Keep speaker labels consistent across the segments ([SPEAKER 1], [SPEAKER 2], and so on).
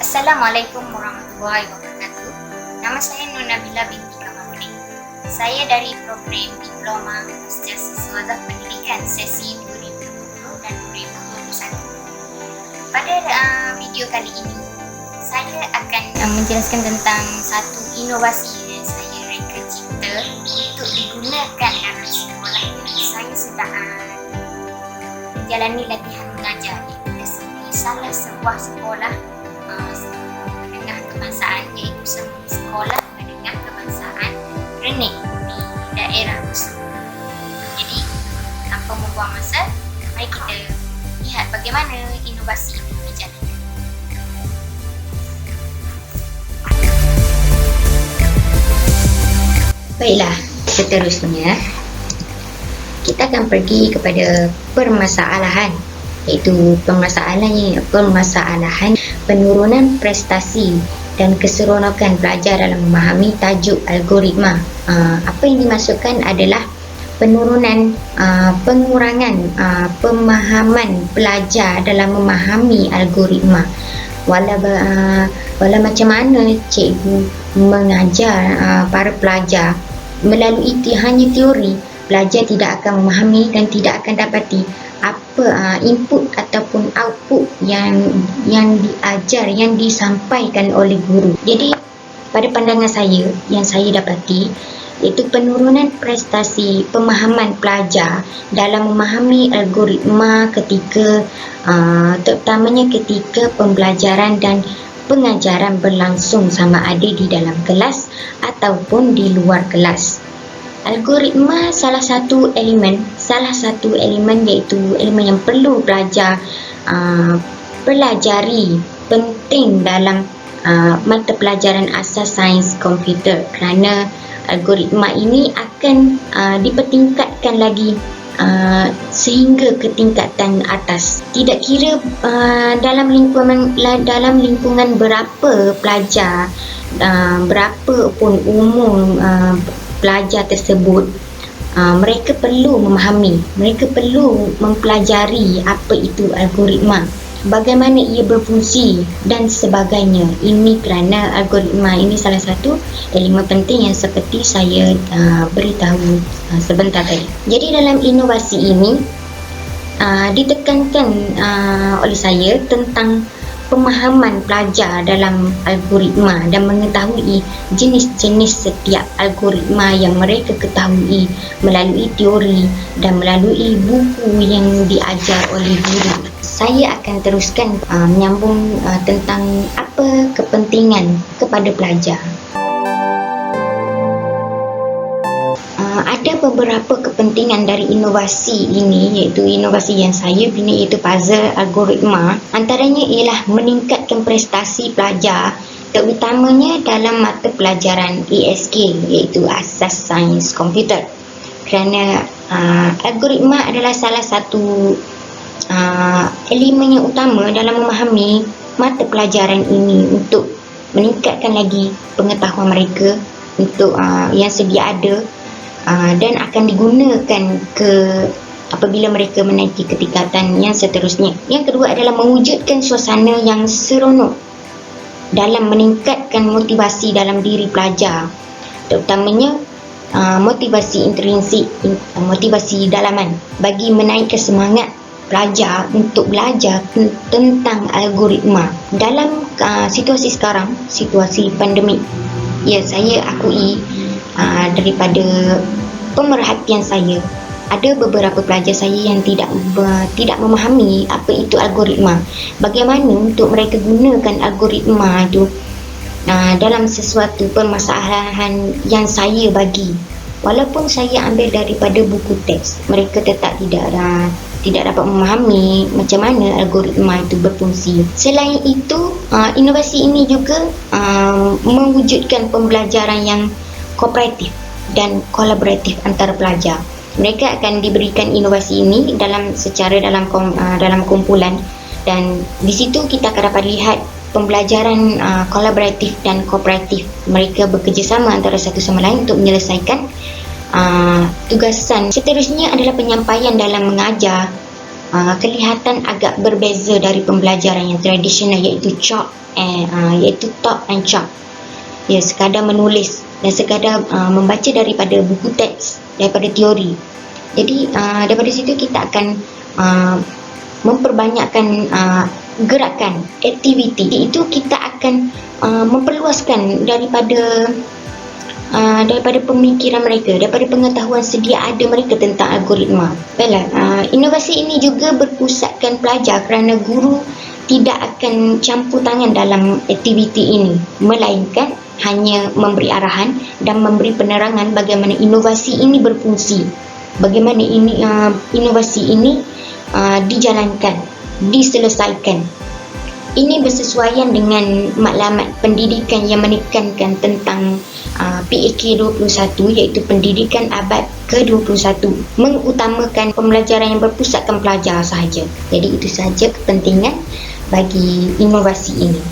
[SPEAKER 1] Assalamualaikum warahmatullahi wabarakatuh. Nama saya Nur Nabila binti Kamarudin. Saya dari program Diploma Usia Siswa Pendidikan sesi 2020 dan 2021. Pada video kali ini, saya akan menjelaskan tentang satu inovasi yang saya reka cipta untuk digunakan dalam sekolah yang saya sedang menjalani latihan mengajar di salah sebuah sekolah menengah kebangsaan, iaitu sekolah menengah kebangsaan Renik di daerah Busung. Jadi, tanpa membuang masa, mari kita lihat bagaimana inovasi ini berjalan. Baiklah, seterusnya kita akan pergi kepada permasalahan, iaitu permasalahan penurunan prestasi dan keseronokan pelajar dalam memahami tajuk algoritma. Apa yang dimaksudkan adalah pengurangan pemahaman pelajar dalam memahami algoritma. Walau macam mana cikgu mengajar para pelajar melalui hanya teori, pelajar tidak akan memahami dan tidak akan dapati apa input ataupun output yang diajar, yang disampaikan oleh guru. Jadi pada pandangan saya, yang saya dapati, iaitu penurunan prestasi pemahaman pelajar dalam memahami algoritma ketika terutamanya ketika pembelajaran dan pengajaran berlangsung sama ada di dalam kelas ataupun di luar kelas. Algoritma salah satu elemen iaitu elemen yang perlu pelajar pelajari, penting dalam mata pelajaran asas sains komputer, kerana algoritma ini akan dipertingkatkan lagi sehingga ke tingkatan atas. Tidak kira dalam lingkungan berapa pelajar, berapa pun umur pelajar tersebut, mereka perlu memahami, mereka perlu mempelajari apa itu algoritma, bagaimana ia berfungsi dan sebagainya. Ini kerana algoritma ini salah satu elemen penting yang seperti saya beritahu sebentar tadi. Jadi dalam inovasi ini ditekankan oleh saya tentang pemahaman pelajar dalam algoritma dan mengetahui jenis-jenis setiap algoritma yang mereka ketahui melalui teori dan melalui buku yang diajar oleh guru. Saya akan teruskan menyambung tentang apa kepentingan kepada pelajar. Ada beberapa kepentingan dari inovasi ini, iaitu inovasi yang saya bina, iaitu puzzle algoritma. Antaranya ialah meningkatkan prestasi pelajar, terutamanya dalam mata pelajaran ASK, iaitu asas sains komputer. Kerana algoritma adalah salah satu elemen yang utama dalam memahami mata pelajaran ini untuk meningkatkan lagi pengetahuan mereka untuk yang sedia ada, dan akan digunakan apabila mereka menaiki ketingkatan yang seterusnya. Yang kedua adalah mewujudkan suasana yang seronok dalam meningkatkan motivasi dalam diri pelajar, terutamanya motivasi intrinsik, motivasi dalaman, bagi menaikkan semangat pelajar untuk belajar tentang algoritma. Dalam situasi sekarang, situasi pandemik, ya, saya akui daripada pemerhatian saya, ada beberapa pelajar saya yang tidak memahami apa itu algoritma. Bagaimana untuk mereka gunakan algoritma itu dalam sesuatu permasalahan yang saya bagi. Walaupun saya ambil daripada buku teks, mereka tetap tidak dapat memahami macam mana algoritma itu berfungsi. Selain itu, inovasi ini juga mewujudkan pembelajaran yang kooperatif dan kolaboratif antara pelajar. Mereka akan diberikan inovasi ini dalam kumpulan, dan di situ kita akan dapat lihat pembelajaran kolaboratif dan kooperatif. Mereka bekerjasama antara satu sama lain untuk menyelesaikan tugasan. Seterusnya adalah penyampaian dalam mengajar kelihatan agak berbeza dari pembelajaran yang tradisional, iaitu talk and chalk. Ya, sekadar menulis dan sekadar membaca daripada buku teks, daripada teori. Jadi daripada situ kita akan memperbanyakkan gerakan, aktiviti. Itu kita akan memperluaskan daripada pemikiran mereka, daripada pengetahuan sedia ada mereka tentang algoritma. Baiklah, inovasi ini juga berpusatkan pelajar kerana guru tidak akan campur tangan dalam aktiviti ini, melainkan hanya memberi arahan dan memberi penerangan bagaimana inovasi ini berfungsi, bagaimana inovasi ini dijalankan, diselesaikan. Ini bersesuaian dengan maklumat pendidikan yang menekankan tentang PAK 21, iaitu pendidikan abad ke-21, mengutamakan pembelajaran yang berpusatkan pelajar sahaja. Jadi itu sahaja kepentingan bagi inovasi ini.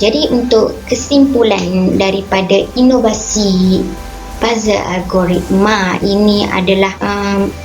[SPEAKER 1] Jadi untuk kesimpulan daripada inovasi puzzle algoritma ini adalah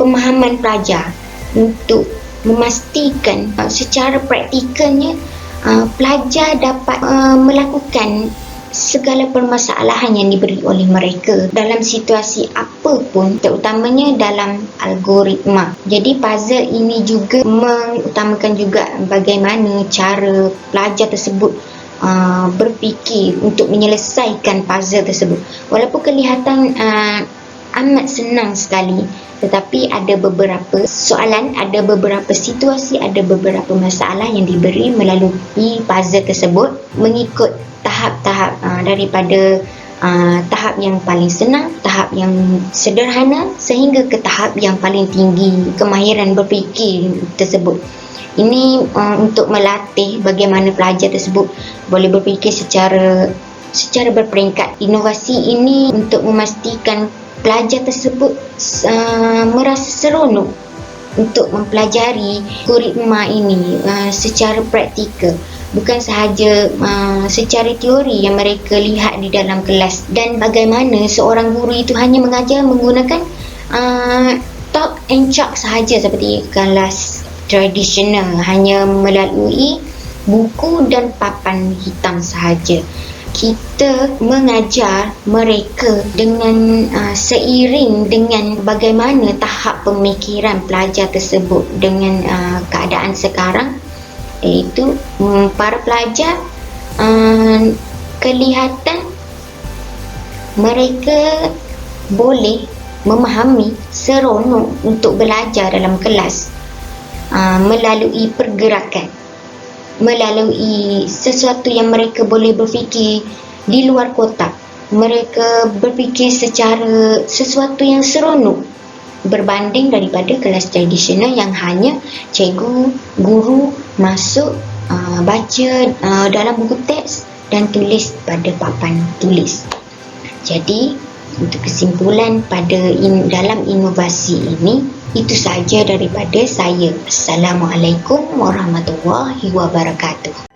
[SPEAKER 1] pemahaman pelajar untuk memastikan secara praktikalnya pelajar dapat melakukan segala permasalahan yang diberi oleh mereka dalam situasi apapun, terutamanya dalam algoritma. Jadi puzzle ini juga mengutamakan juga bagaimana cara pelajar tersebut berfikir untuk menyelesaikan puzzle tersebut. Walaupun kelihatan amat senang sekali, tetapi ada beberapa soalan, ada beberapa situasi, ada beberapa masalah yang diberi melalui puzzle tersebut mengikut tahap-tahap daripada tahap yang paling senang, tahap yang sederhana sehingga ke tahap yang paling tinggi kemahiran berfikir tersebut. Ini untuk melatih bagaimana pelajar tersebut boleh berfikir secara berperingkat. Inovasi ini untuk memastikan pelajar tersebut merasa seronok untuk mempelajari algoritma ini secara praktikal, bukan sahaja secara teori yang mereka lihat di dalam kelas. Dan bagaimana seorang guru itu hanya mengajar menggunakan talk and chalk sahaja seperti kelas tradisional, hanya melalui buku dan papan hitam sahaja. Kita mengajar mereka dengan seiring dengan bagaimana tahap pemikiran pelajar tersebut dengan keadaan sekarang, iaitu para pelajar kelihatan mereka boleh memahami seronok untuk belajar dalam kelas melalui pergerakan, melalui sesuatu yang mereka boleh berfikir di luar kotak. Mereka berfikir secara sesuatu yang seronok berbanding daripada kelas tradisional yang hanya cikgu, guru masuk, baca dalam buku teks dan tulis pada papan tulis. Jadi untuk kesimpulan dalam inovasi ini, itu sahaja daripada saya. Assalamualaikum warahmatullahi wabarakatuh.